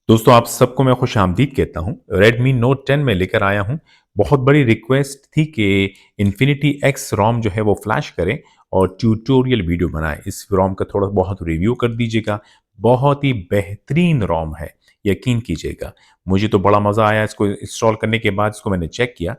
दोस्तों आप सबको मैं खुशामदीद कहता हूँ। Redmi Note 10 में लेकर आया हूँ। बहुत बड़ी रिक्वेस्ट थी कि Infinity X ROM जो है वो फ्लैश करें और ट्यूटोरियल वीडियो बनाएं। इस ROM का थोड़ा बहुत रिव्यू कर दीजिएगा। बहुत ही बेहतरीन ROM है, यकीन कीजिएगा। मुझे तो बड़ा मज़ा आया इसको इंस्टॉल करने के बाद। इसको मैंने चेक किया,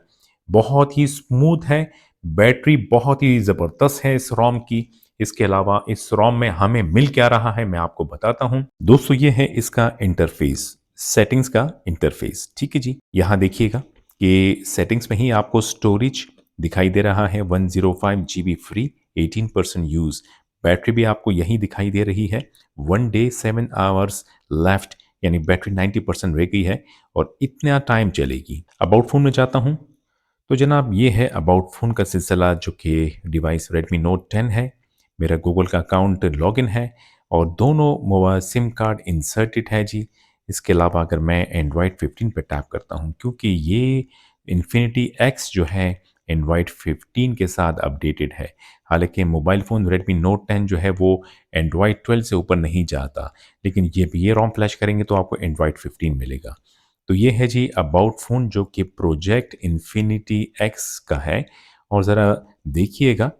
बहुत ही स्मूथ है। बैटरी बहुत ही ज़बरदस्त है इस ROM की। इसके अलावा इस रोम में हमें मिल क्या रहा है मैं आपको बताता हूं। दोस्तों ये है इसका इंटरफेस, सेटिंग्स का इंटरफेस। ठीक है जी, यहां देखिएगा कि सेटिंग्स में ही आपको स्टोरेज दिखाई दे रहा है 105 GB फ्री, 18% यूज। बैटरी भी आपको यही दिखाई दे रही है, 1 डे 7 आवर्स लेफ्ट, यानी बैटरी 90% रह गई है और इतना टाइम चलेगी। अबाउट फोन में जाता हूं तो जनाब ये है अबाउट फ़ोन का सिलसिला, जो कि डिवाइस Redmi Note 10 है। मेरा गूगल का अकाउंट लॉगिन है और दोनों मोबाइल सिम कार्ड इंसर्टेड है जी। इसके अलावा अगर मैं एंड्रॉयड 15 पे टैप करता हूँ, क्योंकि ये Infinity X जो है एंड्रॉयड 15 के साथ अपडेटेड है। हालांकि मोबाइल फ़ोन Redmi Note 10 जो है वो एंड्रॉयड 12 से ऊपर नहीं जाता, लेकिन ये रोम फ्लैश करेंगे तो आपको एंड्रॉयड 15 मिलेगा। तो ये है जी अबाउट फ़ोन, जो कि प्रोजेक्ट इन्फिनिटी एक्स का है। और ज़रा देखिएगा,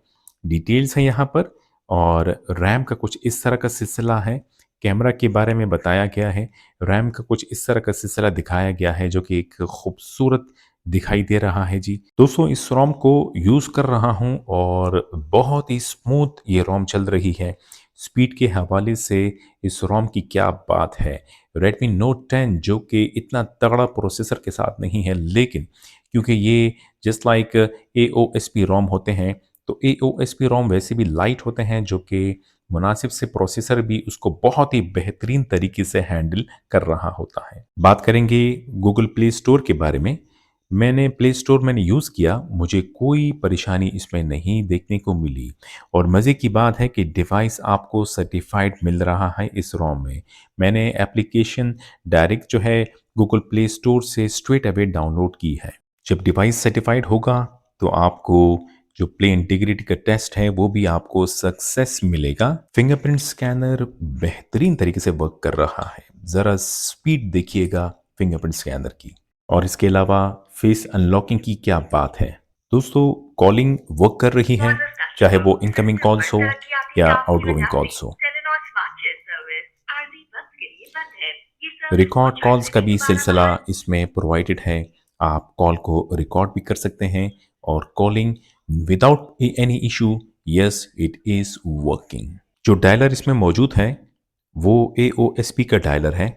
डिटेल्स हैं यहाँ पर। और रैम का कुछ इस तरह का सिलसिला है। कैमरा के बारे में बताया गया है। रैम का कुछ इस तरह का सिलसिला दिखाया गया है, जो कि एक खूबसूरत दिखाई दे रहा है जी। दोस्तों इस रोम को यूज़ कर रहा हूँ और बहुत ही स्मूथ ये रोम चल रही है। स्पीड के हवाले से इस रोम की क्या बात है। Redmi Note 10 जो कि इतना तगड़ा प्रोसेसर के साथ नहीं है, लेकिन क्योंकि ये जस्ट लाइक AOSP रोम होते हैं, तो AOSP रोम वैसे भी लाइट होते हैं, जो कि मुनासिब से प्रोसेसर भी उसको बहुत ही बेहतरीन तरीके से हैंडल कर रहा होता है। बात करेंगे गूगल प्ले स्टोर के बारे में। मैंने यूज़ किया, मुझे कोई परेशानी इसमें नहीं देखने को मिली। और मज़े की बात है कि डिवाइस आपको सर्टिफाइड मिल रहा है इस रोम में। मैंने एप्लीकेशन डायरेक्ट जो है गूगल प्ले स्टोर से स्ट्रेट अवे डाउनलोड की है। जब डिवाइस सर्टिफाइड होगा तो आपको जो प्ले इंटीग्रिटी का टेस्ट है वो भी आपको सक्सेस मिलेगा। फिंगरप्रिंट स्कैनर बेहतरीन तरीके से वर्क कर रहा है। ज़रा स्पीड देखिएगा फिंगरप्रिंट स्कैनर की। और इसके अलावा फेस अनलॉकिंग की क्या बात है। दोस्तों कॉलिंग वर्क कर रही है, For the चाहे customer, वो अगर इनकमिंग कॉल्स संपर्क हो करा कि आपकी या डाउनलोड आउटगोइंग ऐप कॉल्स हो। टेलीनॉर स्मार्ट चेट सर्विस आरजी वक्त के लिए बंद है। ये सर्विस रिकॉर्ड कॉल्स 24 का घंटे भी के बाद सिलसिला बहाल। इसमें प्रोवाइडेड है। आप कॉल को रिकॉर्ड भी कर सकते हैं और calling without any issue. Yes it is working. जो डायलर इसमें मौजूद है वो AOSP का डायलर है,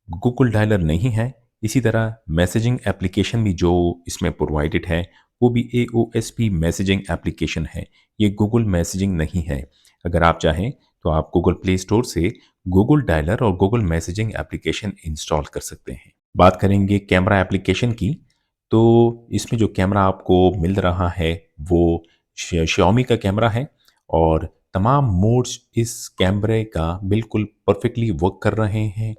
गूगल डायलर नहीं है। इसी तरह मैसेजिंग एप्लीकेशन भी जो इसमें प्रोवाइडेड है वो भी AOSP मैसेजिंग एप्लीकेशन है, ये गूगल मैसेजिंग नहीं है। अगर आप चाहें तो आप गूगल प्ले स्टोर से गूगल डायलर और गूगल मैसेजिंग एप्लीकेशन इंस्टॉल कर सकते हैं। बात करेंगे कैमरा एप्लीकेशन की, तो इसमें जो कैमरा आपको मिल रहा है वो Xiaomi का कैमरा है। और तमाम मोड्स इस कैमरे का बिल्कुल परफेक्टली वर्क कर रहे हैं।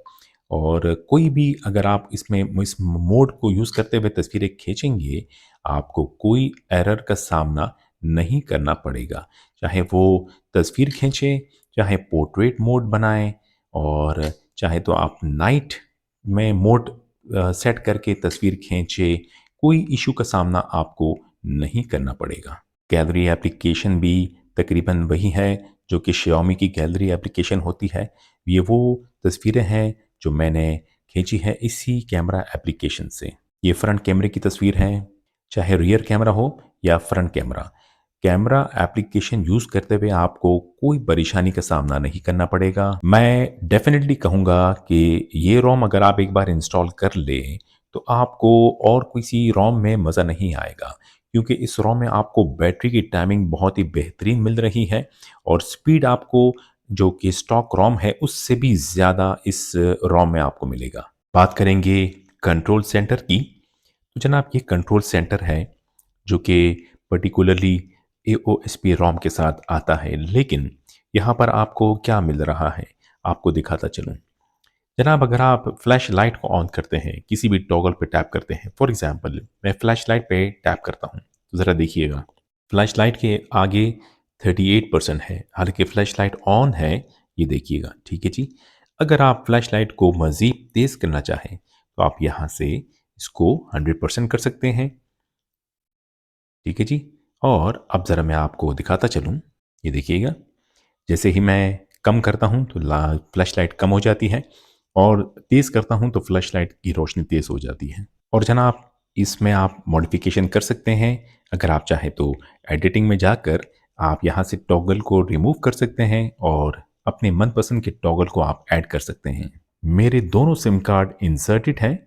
और कोई भी अगर आप इसमें इस मोड को यूज़ करते हुए तस्वीरें खींचेंगे, आपको कोई एरर का सामना नहीं करना पड़ेगा। चाहे वो तस्वीर खींचे, चाहे पोर्ट्रेट मोड बनाएं, और चाहे तो आप नाइट में मोड सेट करके तस्वीर खींचे, कोई इशू का सामना आपको नहीं करना पड़ेगा। गैलरी एप्लीकेशन भी तकरीबन वही है जो कि Xiaomi की गैलरी एप्लीकेशन होती है। ये वो तस्वीरें हैं जो मैंने खींची है इसी कैमरा एप्लीकेशन से। ये फ्रंट कैमरे की तस्वीर है, चाहे रियर कैमरा हो या front camera. Camera application use करते हुए आपको कोई परेशानी का सामना नहीं करना पड़ेगा। मैं डेफिनेटली कहूँगा कि ये रोम अगर आप एक बार इंस्टॉल कर लें तो आपको और किसी रोम में मज़ा नहीं आएगा, क्योंकि इस रोम में आपको बैटरी की टाइमिंग बहुत ही बेहतरीन मिल रही है और स्पीड आपको जो कि स्टॉक रोम है उससे भी ज़्यादा इस रोम में आपको मिलेगा। बात करेंगे कंट्रोल सेंटर की, तो जनाब ये कंट्रोल सेंटर है जो कि पर्टिकुलरली AOSP रोम के साथ आता है। लेकिन यहाँ पर आपको क्या मिल रहा है, आपको दिखाता चलूँ। जनाब अगर आप फ्लैश लाइट को ऑन करते हैं, किसी भी टॉगल पे टैप करते हैं, फॉर एग्जांपल मैं फ्लैश लाइट पे टैप करता हूँ, तो ज़रा देखिएगा फ्लैश लाइट के आगे 38% है, हालांकि फ्लैश लाइट ऑन है, ये देखिएगा। ठीक है जी। अगर आप फ्लैशलाइट को मज़ीद तेज़ करना चाहें तो आप यहाँ से इसको 100% कर सकते हैं। ठीक है जी। और अब ज़रा मैं आपको दिखाता चलूँ, ये देखिएगा, जैसे ही मैं कम करता हूँ तो फ्लैश लाइट कम हो जाती है और तेज़ करता हूँ तो फ्लैश लाइट की रोशनी तेज़ हो जाती है। और जनाब, इसमें आप मॉडिफिकेशन कर सकते हैं। अगर आप चाहें तो एडिटिंग में जाकर आप यहाँ से टॉगल को रिमूव कर सकते हैं और अपने मनपसंद के टॉगल को आप ऐड कर सकते हैं। मेरे दोनों सिम कार्ड इंसर्टेड है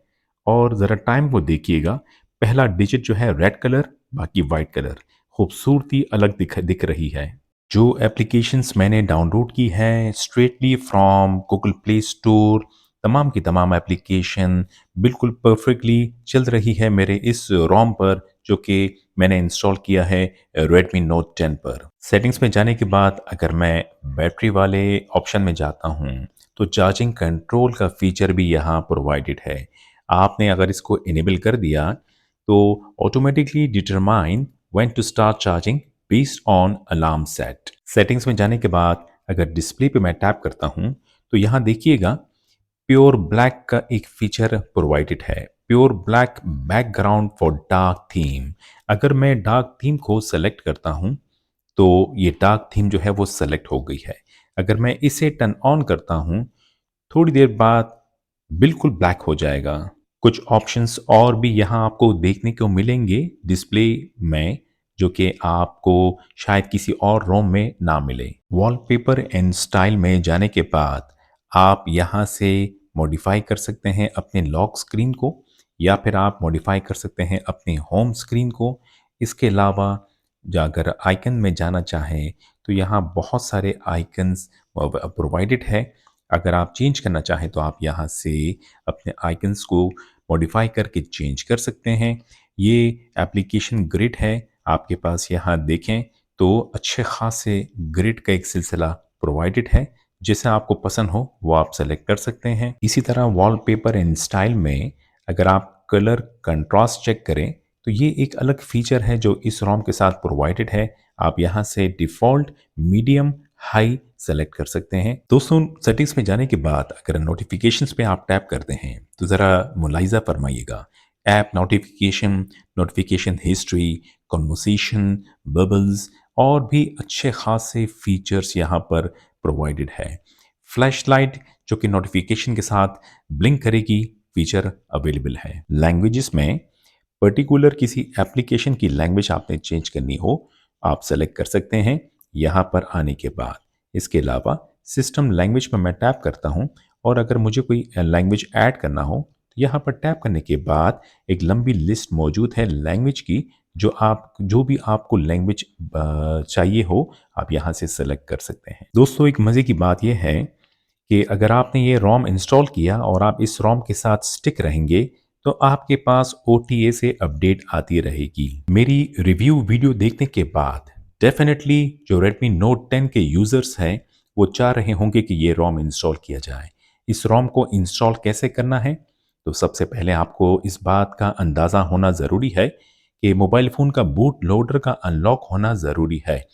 और ज़रा टाइम को देखिएगा। पहला डिजिट जो है रेड कलर, बाकी वाइट कलर। खूबसूरती अलग दिख रही है। जो एप्लीकेशंस मैंने डाउनलोड की हैं straightly from Google play store, तमाम की तमाम एप्लीकेशन बिल्कुल परफेक्टली चल रही है मेरे इस रोम पर, जो कि मैंने इंस्टॉल किया है रेडमी नोट 10 पर। सेटिंग्स में जाने के बाद अगर मैं बैटरी वाले ऑप्शन में जाता हूँ तो चार्जिंग कंट्रोल का फीचर भी यहाँ प्रोवाइडेड है। आपने अगर इसको इनेबल कर दिया तो automatically determine when to start charging based on alarm set. Settings में जाने के बाद अगर डिस्प्ले पे मैं टैप करता हूँ तो यहाँ देखिएगा प्योर ब्लैक का एक फीचर प्रोवाइडेड है। Pure black background for dark theme. अगर मैं डार्क थीम को सेलेक्ट करता हूँ तो ये डार्क थीम जो है वो सेलेक्ट हो गई है। अगर मैं इसे टर्न ऑन करता हूँ थोड़ी देर बाद बिल्कुल ब्लैक हो जाएगा। कुछ ऑप्शंस और भी यहाँ आपको देखने को मिलेंगे डिस्प्ले में, जो कि आपको शायद किसी और रोम में ना मिले। वॉलपेपर एंड स्टाइल में जाने के बाद आप यहाँ से मॉडिफाई कर सकते हैं अपने लॉक स्क्रीन को, या फिर आप मॉडिफाई कर सकते हैं अपने होम स्क्रीन को। इसके अलावा अगर आइकन में जाना चाहें तो यहाँ बहुत सारे आइकन्स प्रोवाइडेड है। अगर आप चेंज करना चाहें तो आप यहाँ से अपने आइकन्स को मॉडिफाई करके चेंज कर सकते हैं। ये एप्लीकेशन ग्रिड है, आपके पास यहाँ देखें तो अच्छे खासे ग्रिड का एक सिलसिला प्रोवाइडेड है। जैसा आपको पसंद हो वो आप सेलेक्ट कर सकते हैं। इसी तरह वॉलपेपर एंड स्टाइल में अगर आप कलर कंट्रास्ट चेक करें तो ये एक अलग फीचर है जो इस रोम के साथ प्रोवाइडेड है। आप यहाँ से डिफ़ॉल्ट, मीडियम, हाई सेलेक्ट कर सकते हैं। दोस्तों, सेटिंग्स में जाने के बाद अगर नोटिफिकेशंस पे आप टैप करते हैं तो ज़रा मुलाहिजा फरमाइएगा। App notification, notification history, conversation, bubbles और भी अच्छे खासे फीचर्स यहाँ पर प्रोवाइडेड है। फ्लैश लाइट जो कि नोटिफिकेशन के साथ ब्लिंक करेगी, फीचर अवेलेबल है। लैंग्वेजेस में पर्टिकुलर किसी एप्लीकेशन की लैंग्वेज आपने चेंज करनी हो, आप सेलेक्ट कर सकते हैं यहाँ पर आने के बाद। इसके अलावा सिस्टम लैंग्वेज पर मैं टैप करता हूँ और अगर मुझे कोई लैंग्वेज ऐड करना हो तो यहाँ पर टैप करने के बाद एक लंबी लिस्ट मौजूद है लैंग्वेज की। जो भी आपको लैंग्वेज चाहिए हो आप यहाँ से सेलेक्ट कर सकते हैं। दोस्तों, एक मज़े की बात यह है कि अगर आपने ये रोम इंस्टॉल किया और आप इस रोम के साथ स्टिक रहेंगे तो आपके पास OTA से अपडेट आती रहेगी। मेरी रिव्यू वीडियो देखने के बाद डेफिनेटली जो Redmi Note 10 के यूज़र्स हैं वो चाह रहे होंगे कि ये रोम इंस्टॉल किया जाए। इस रोम को इंस्टॉल कैसे करना है? तो सबसे पहले आपको इस बात का अंदाज़ा होना ज़रूरी है कि मोबाइल फ़ोन का बूट लोडर का अनलॉक होना ज़रूरी है।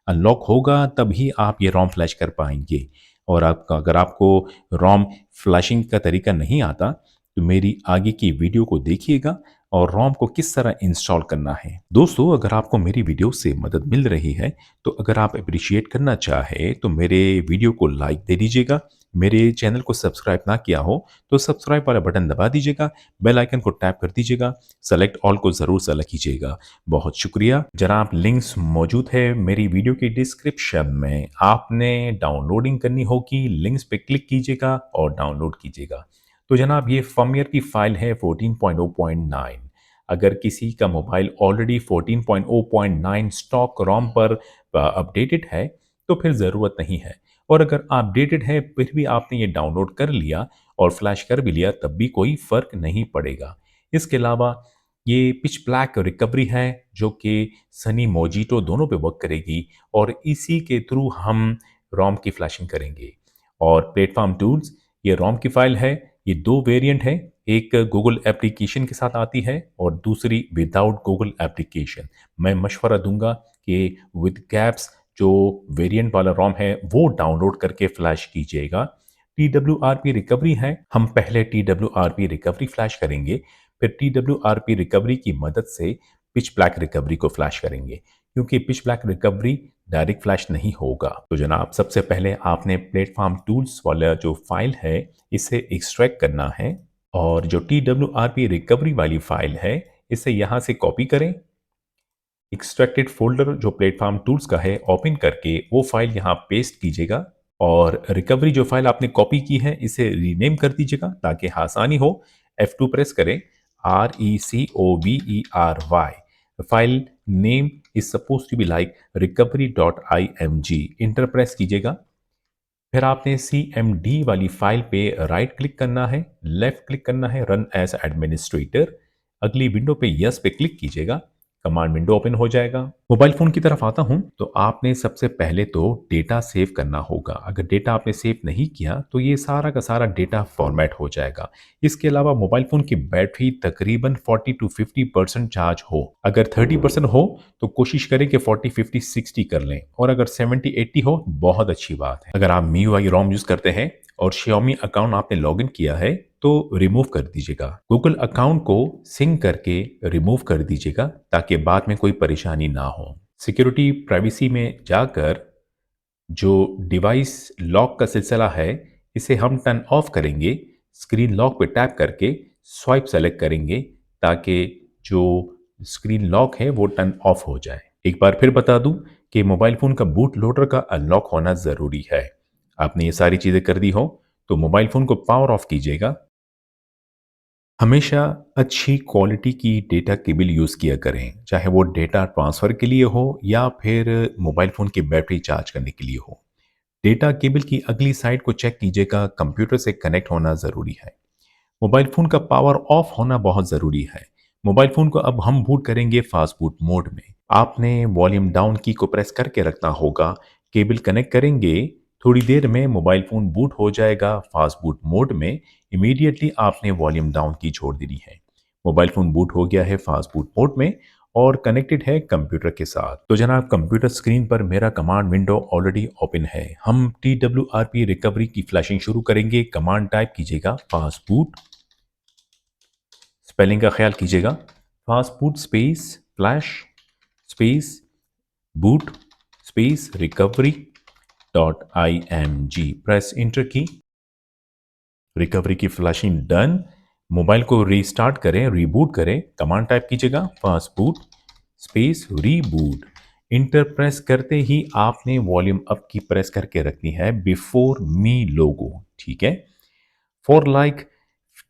अनलॉक होगा तभी आप ये रोम फ्लैश कर पाएंगे। और अगर आपको रोम फ्लैशिंग का तरीका नहीं आता तो मेरी आगे की वीडियो को देखिएगा और रोम को किस तरह इंस्टॉल करना है। दोस्तों, अगर आपको मेरी वीडियो से मदद मिल रही है तो अगर आप अप्रिशिएट करना चाहें तो मेरे वीडियो को लाइक दे दीजिएगा। मेरे चैनल को सब्सक्राइब ना किया हो तो सब्सक्राइब वाला बटन दबा दीजिएगा, बेल आइकन को टैप कर दीजिएगा, सेलेक्ट ऑल को ज़रूर सेलेक्ट कीजिएगा। बहुत शुक्रिया जनाब। लिंक्स मौजूद है मेरी वीडियो के डिस्क्रिप्शन में, आपने डाउनलोडिंग करनी होगी, लिंक्स पे क्लिक कीजिएगा और डाउनलोड कीजिएगा। तो जनाब, ये फर्मवेयर की फाइल है 14.0.9। अगर किसी का मोबाइल ऑलरेडी 14.0.9 स्टॉक रोम पर अपडेटेड है तो फिर ज़रूरत नहीं है। और अगर अपडेटेड है फिर भी आपने ये डाउनलोड कर लिया और फ्लैश कर भी लिया तब भी कोई फ़र्क नहीं पड़ेगा। इसके अलावा ये पिच ब्लैक रिकवरी है जो कि सनी मोजीटो दोनों पे वर्क करेगी और इसी के थ्रू हम रोम की फ्लैशिंग करेंगे। और प्लेटफॉर्म टूल्स, ये रोम की फाइल है। ये दो वेरिएंट है, एक गूगल एप्लीकेशन के साथ आती है और दूसरी विदाउट गूगल एप्लीकेशन। मैं मशवरा दूंगा कि विद कैप्स जो वेरिएंट वाला रोम है वो डाउनलोड करके फ्लैश कीजिएगा। TWRP रिकवरी है, हम पहले TWRP रिकवरी फ्लैश करेंगे, फिर TWRP रिकवरी की मदद से पिच ब्लैक रिकवरी को फ्लैश करेंगे, क्योंकि pitch black recovery direct flash नहीं होगा। तो जनाब, सबसे पहले आपने प्लेटफॉर्म टूल्स वाला जो फाइल है इसे एक्सट्रैक्ट करना है, और जो TWRP रिकवरी वाली फाइल है इसे यहाँ से कॉपी करें। एक्सट्रैक्टेड फोल्डर जो प्लेटफॉर्म टूल्स का है ओपन करके वो फाइल यहाँ पेस्ट कीजिएगा, और रिकवरी जो फाइल आपने कॉपी की है इसे रीनेम कर दीजिएगा ताकि आसानी हो। F2 प्रेस करें, RECOVERY। File name is suppose to be like recovery.img। Enter press कीजिएगा। फिर आपने CMD वाली फाइल पे राइट क्लिक करना है, लेफ्ट क्लिक करना है, रन एज एडमिनिस्ट्रेटर। अगली विंडो पे यस पे क्लिक कीजिएगा, कमांड विंडो ओपन हो जाएगा। मोबाइल फोन की तरफ आता हूं तो आपने सबसे पहले तो डेटा सेव करना होगा। अगर डेटा आपने सेव नहीं किया तो ये सारा का सारा डेटा फॉर्मेट हो जाएगा। इसके अलावा मोबाइल फोन की बैटरी तकरीबन 40 to 50% चार्ज हो। अगर 30% हो तो कोशिश करें कि 40 50 60 कर लें, और अगर 70 80 हो बहुत अच्छी बात है। अगर आप MIUI ROM यूज करते हैं और Xiaomi अकाउंट आपने लॉगिन किया है तो रिमूव कर दीजिएगा। गूगल अकाउंट को सिंक करके रिमूव कर दीजिएगा ताकि बाद में कोई परेशानी ना हो। सिक्योरिटी प्राइवेसी में जाकर जो डिवाइस लॉक का सिलसिला है इसे हम टर्न ऑफ करेंगे। स्क्रीन लॉक पे टैप करके स्वाइप सेलेक्ट करेंगे ताकि जो स्क्रीन लॉक है वो टर्न ऑफ हो जाए। एक बार फिर बता दूं कि मोबाइल फोन का बूट लोडर का अनलॉक होना ज़रूरी है। आपने ये सारी चीज़ें कर दी हो तो मोबाइल फोन को पावर ऑफ कीजिएगा। हमेशा अच्छी क्वालिटी की डेटा केबल यूज़ किया करें, चाहे वो डेटा ट्रांसफ़र के लिए हो या फिर मोबाइल फ़ोन की बैटरी चार्ज करने के लिए हो। डेटा केबल की अगली साइड को चेक कीजिएगा, कंप्यूटर से कनेक्ट होना ज़रूरी है। मोबाइल फ़ोन का पावर ऑफ होना बहुत ज़रूरी है। मोबाइल फ़ोन को अब हम बूट करेंगे फास्ट बूट मोड में। आपने वॉल्यूम डाउन की को प्रेस करके रखना होगा, केबल कनेक्ट करेंगे, थोड़ी देर में मोबाइल फ़ोन बूट हो जाएगा फास्ट बूट मोड में। इमीडिएटली आपने वॉल्यूम डाउन की छोड़ देनी है। मोबाइल फ़ोन बूट हो गया है फास्ट बूट मोड में और कनेक्टेड है कंप्यूटर के साथ। तो जनाब, कंप्यूटर स्क्रीन पर मेरा कमांड विंडो ऑलरेडी ओपन है। हम TWRP रिकवरी की फ्लैशिंग शुरू करेंगे। कमांड टाइप कीजिएगा फास्ट बूट, स्पेलिंग का ख्याल कीजिएगा, fast boot space flash space boot space recovery .img। Press inter की। रिकवरी की फ्लैशिंग डन। मोबाइल को रीस्टार्ट करें, रीबूट करें। कमांड टाइप कीजिएगा fast boot space reboot. Enter press करते ही आपने वॉल्यूम अप की प्रेस करके रखनी है बिफोर मी लोगो, ठीक है। फॉर लाइक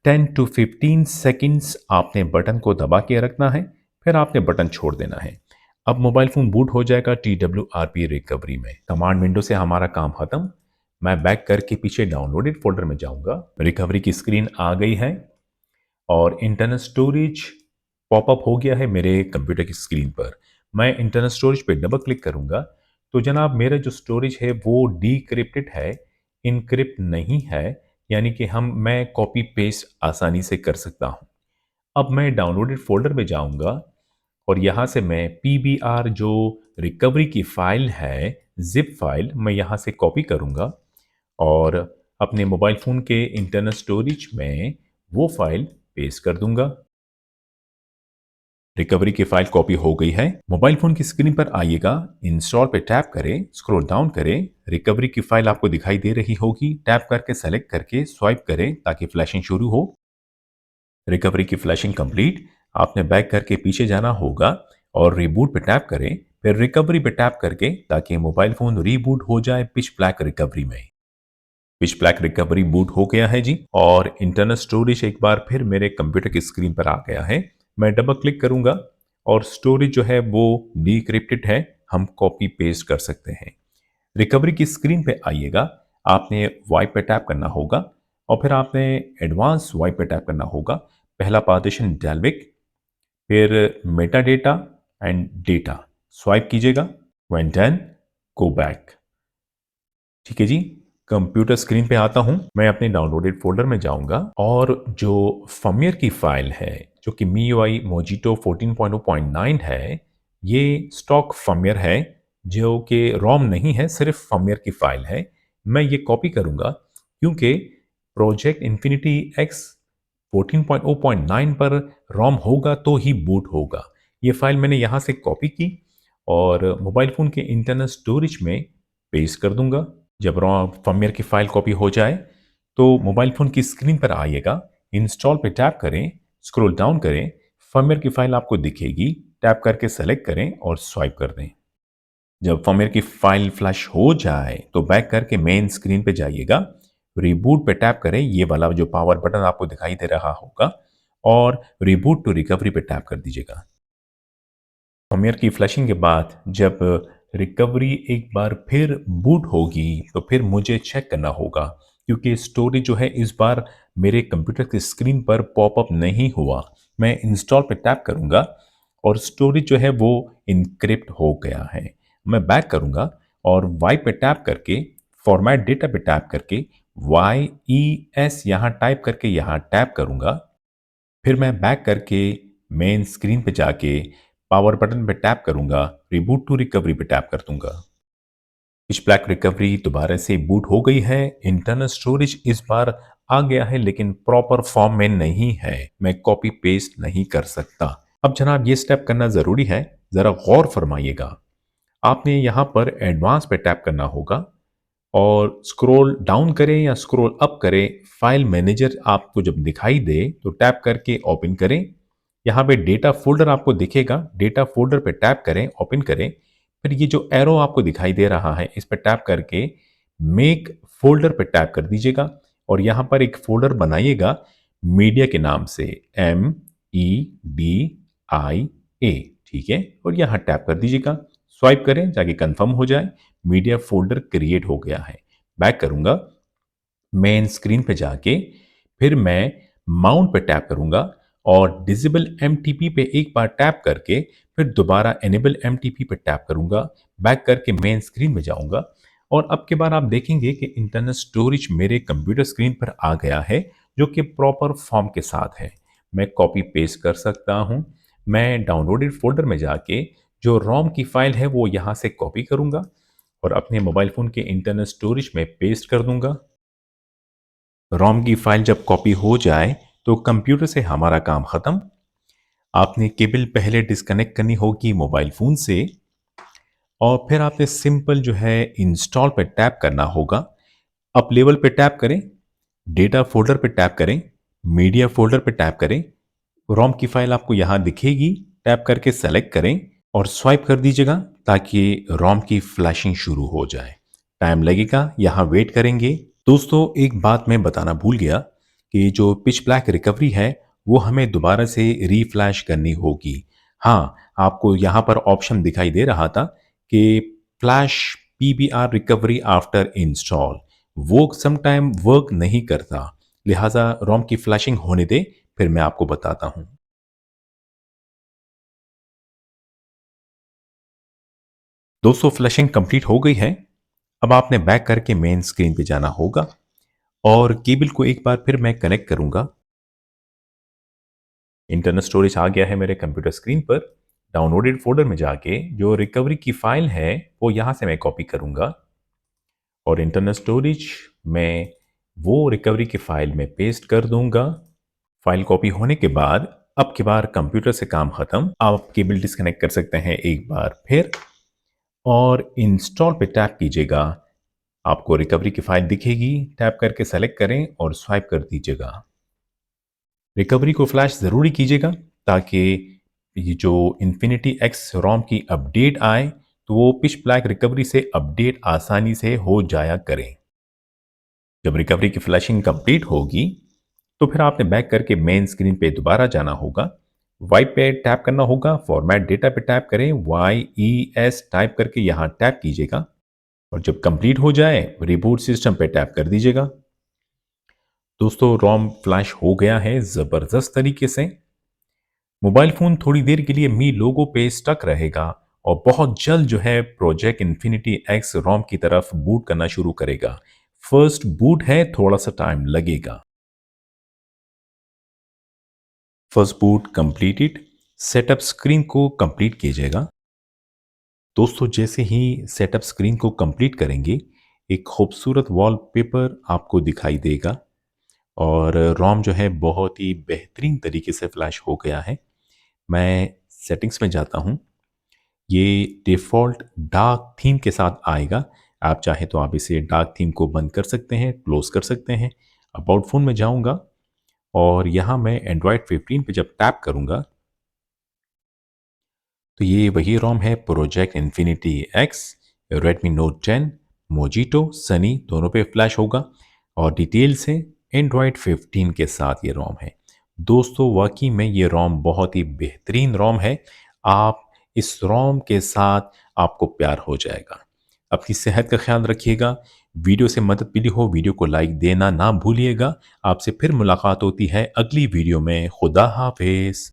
10 to 15 सेकेंड्स आपने बटन को दबा के रखना है, फिर आपने बटन छोड़ देना है। अब मोबाइल फोन बूट हो जाएगा TWRP रिकवरी में। कमांड विंडो से हमारा काम खत्म। मैं बैक करके पीछे डाउनलोडेड फोल्डर में जाऊंगा। रिकवरी की स्क्रीन आ गई है और इंटरनल स्टोरेज पॉपअप हो गया है मेरे कंप्यूटर की स्क्रीन पर। मैं इंटरनल स्टोरेज पे डबल क्लिक करूंगा तो जनाब, मेरा जो स्टोरेज है वो डीक्रिप्टेड है, इनक्रिप्ट नहीं है, यानी कि मैं कॉपी पेस्ट आसानी से कर सकता हूं। अब मैं डाउनलोडेड फोल्डर में जाऊंगा और यहां से मैं PBR जो रिकवरी की फाइल है, जिप फाइल, मैं यहां से कॉपी करूंगा और अपने मोबाइल फ़ोन के इंटरनल स्टोरेज में वो फाइल पेस्ट कर दूंगा। रिकवरी की फाइल कॉपी हो गई है। मोबाइल फ़ोन की स्क्रीन पर आइएगा, इंस्टॉल पे टैप करें, स्क्रॉल डाउन करें, रिकवरी की फाइल आपको दिखाई दे रही होगी। टैप करके सेलेक्ट करके स्वाइप करें ताकि फ्लैशिंग शुरू हो। रिकवरी की फ्लैशिंग कंप्लीट। आपने बैक करके पीछे जाना होगा और रिबूट पे टैप करें, फिर रिकवरी पे टैप करके, ताकि मोबाइल फ़ोन रीबूट हो जाए पिच ब्लैक रिकवरी में। पिच ब्लैक रिकवरी बूट हो गया है जी, और इंटरनल स्टोरेज एक बार फिर मेरे कंप्यूटर की स्क्रीन पर आ गया है। मैं डबल क्लिक करूंगा और स्टोरेज जो है वो डीक्रिप्टेड है, हम कॉपी पेस्ट कर सकते हैं। रिकवरी की स्क्रीन पे आइएगा, आपने वाइप पे टैप करना होगा और फिर आपने एडवांस वाइप पे टैप करना होगा। पहला पार्टीशन डेल्विक, फिर meta data and data, swipe कीजिएगा। When done, go back. ठीक है जी, कंप्यूटर स्क्रीन पे आता हूं। मैं अपने डाउनलोडेड फोल्डर में जाऊंगा और जो फर्मवेयर की फाइल है जो कि MIUI Mojito 14.0.9 है, ये स्टॉक फर्मवेयर है जो कि रोम नहीं है, सिर्फ फर्मवेयर की फाइल है। मैं ये कॉपी करूंगा, क्योंकि प्रोजेक्ट इन्फिनिटी एक्स 14.0.9 पर रोम होगा तो ही बूट होगा। ये फाइल मैंने यहाँ से कॉपी की और मोबाइल फ़ोन के इंटरनल स्टोरेज में पेस्ट कर दूंगा। जब रोम फर्मवेयर की फाइल कॉपी हो जाए तो मोबाइल फ़ोन की स्क्रीन पर आइएगा, इंस्टॉल पे टैप करें, स्क्रॉल डाउन करें, फर्मवेयर की फाइल आपको दिखेगी, टैप करके सेलेक्ट करें और स्वाइप कर दें। जब फर्मवेयर की फाइल फ्लैश हो जाए तो बैक करके मेन स्क्रीन पे जाइएगा, रिबूट पे टैप करें, ये वाला जो पावर बटन आपको दिखाई दे रहा होगा, और रिबूट टू रिकवरी पे टैप कर दीजिएगा। फर्मवेयर की फ्लैशिंग के बाद जब रिकवरी एक बार फिर बूट होगी तो फिर मुझे चेक करना होगा, क्योंकि स्टोरेज जो है इस बार मेरे कंप्यूटर की स्क्रीन पर पॉपअप नहीं हुआ। मैं इंस्टॉल पे टैप करूंगा और स्टोरेज जो है वो इनक्रिप्ट हो गया है। मैं बैक करूंगा और वाई पे टैप करके फॉर्मेट डेटा पे टैप करके YES यहाँ टाइप करके यहाँ टैप करूंगा। फिर मैं बैक करके मेन स्क्रीन पे जाके पावर बटन पे टैप करूंगा, रिबूट टू रिकवरी पे टैप कर दूंगा। पिच ब्लैक रिकवरी दोबारा से बूट हो गई है। इंटरनल स्टोरेज इस बार आ गया है लेकिन प्रॉपर फॉर्म में नहीं है, मैं कॉपी पेस्ट नहीं कर सकता। अब जनाब ये स्टेप करना जरूरी है, जरा गौर फरमाइएगा। आपने यहां पर एडवांस पे टैप करना होगा और स्क्रॉल डाउन करें या स्क्रॉल अप करें, फाइल मैनेजर आपको जब दिखाई दे तो टैप करके ओपन करें। यहाँ पे डेटा फोल्डर आपको दिखेगा, डेटा फोल्डर पे टैप करें, ओपन करें। फिर ये जो एरो आपको दिखाई दे रहा है इस पर टैप करके मेक फोल्डर पे टैप कर दीजिएगा और यहाँ पर एक फोल्डर बनाइएगा मीडिया के नाम से, MEDIA, ठीक है, और यहाँ टैप कर दीजिएगा। स्वाइप करें ताकि कंफर्म हो जाए मीडिया फोल्डर क्रिएट हो गया है। बैक करूंगा, मेन स्क्रीन पे जाके फिर मैं माउंट पे टैप करूंगा और डिसेबल एमटीपी पे एक बार टैप करके फिर दोबारा एनेबल एमटीपी पे टैप करूंगा। बैक करके मेन स्क्रीन में जाऊंगा और अब के बाद आप देखेंगे कि इंटरनल स्टोरेज मेरे कंप्यूटर स्क्रीन पर आ गया है, जो कि प्रॉपर फॉर्म के साथ है। मैं कॉपी पेस्ट कर सकता हूं। मैं डाउनलोडेड फोल्डर में जाके जो रोम की फाइल है वो यहां से कॉपी करूंगा और अपने मोबाइल फोन के इंटरनल स्टोरेज में पेस्ट कर दूंगा। रोम की फाइल जब कॉपी हो जाए तो कंप्यूटर से हमारा काम खत्म। आपने केबल पहले डिस्कनेक्ट करनी होगी मोबाइल फोन से और फिर आपने सिंपल जो है इंस्टॉल पे टैप करना होगा। अप लेवल पे टैप करें, डेटा फोल्डर पे टैप करें, मीडिया फोल्डर पे टैप करें, रोम की फाइल आपको यहां दिखेगी, टैप करके सेलेक्ट करें और स्वाइप कर दीजिएगा ताकि रोम की फ्लैशिंग शुरू हो जाए। टाइम लगेगा, यहां वेट करेंगे। दोस्तों एक बात मैं बताना भूल गया कि जो पिच ब्लैक रिकवरी है वो हमें दोबारा से रीफ्लैश करनी होगी। हाँ, आपको यहाँ पर ऑप्शन दिखाई दे रहा था कि flash PBR recovery after install, वो समटाइम वर्क नहीं करता, लिहाजा रोम की फ्लैशिंग होने दे, फिर मैं आपको बताता हूँ। दोस्तों फ्लैशिंग कंप्लीट हो गई है। अब आपने बैक करके मेन स्क्रीन पे जाना होगा और केबल को एक बार फिर मैं कनेक्ट करूंगा। इंटरनल स्टोरेज आ गया है मेरे कंप्यूटर स्क्रीन पर। डाउनलोडेड फोल्डर में जाके जो रिकवरी की फाइल है वो यहाँ से मैं कॉपी करूँगा और इंटरनल स्टोरेज में वो रिकवरी की फाइल में पेस्ट कर दूंगा। फाइल कॉपी होने के बाद अब की बार कंप्यूटर से काम खत्म। आप केबल डिस्कनेक्ट कर सकते हैं एक बार फिर और इंस्टॉल पे टैप कीजिएगा। आपको रिकवरी की फाइल दिखेगी, टैप करके सेलेक्ट करें और स्वाइप कर दीजिएगा। रिकवरी को फ्लैश ज़रूरी कीजिएगा ताकि ये जो इन्फिनिटी एक्स रोम की अपडेट आए तो वो पिच ब्लैक रिकवरी से अपडेट आसानी से हो जाया करें। जब रिकवरी की फ्लैशिंग कंप्लीट होगी तो फिर आपने बैक करके मेन स्क्रीन पे दोबारा जाना होगा, वाइप पे टैप करना होगा, फॉर्मेट डेटा पे टैप करें, YES टाइप करके यहाँ टैप कीजिएगा और जब कंप्लीट हो जाए रिबूट सिस्टम पे टैप कर दीजिएगा। दोस्तों रोम फ्लैश हो गया है ज़बरदस्त तरीके से। मोबाइल फ़ोन थोड़ी देर के लिए मी लोगो पे स्टक रहेगा और बहुत जल्द जो है प्रोजेक्ट इन्फिनिटी एक्स रोम की तरफ बूट करना शुरू करेगा। फर्स्ट बूट है, थोड़ा सा टाइम लगेगा। First boot completed. Setup screen को कंप्लीट कीजिएगा। दोस्तों जैसे ही सेटअप स्क्रीन को कंप्लीट करेंगे एक खूबसूरत वॉलपेपर आपको दिखाई देगा और रोम जो है बहुत ही बेहतरीन तरीके से फ्लैश हो गया है। मैं सेटिंग्स में जाता हूँ। ये डिफ़ॉल्ट डार्क थीम के साथ आएगा। आप चाहे तो आप इसे डार्क थीम को बंद कर सकते हैं, क्लोज़ कर सकते हैं। अबाउट फ़ोन में जाऊँगा और यहाँ मैं एंड्रॉयड 15 पे जब टैप करूँगा तो ये वही रोम है project infinity x, Redmi note 10, mojito, Sunny दोनों पे फ्लैश होगा और डिटेल से एंड्रॉयड 15 के साथ ये रोम है। दोस्तों वाकई में ये रोम बहुत ही बेहतरीन रोम है। आप इस रोम के साथ आपको प्यार हो जाएगा। अपनी सेहत का ख्याल रखिएगा। वीडियो से मदद मिली हो वीडियो को लाइक देना ना भूलिएगा। आपसे फिर मुलाकात होती है अगली वीडियो में। खुदा हाफिज।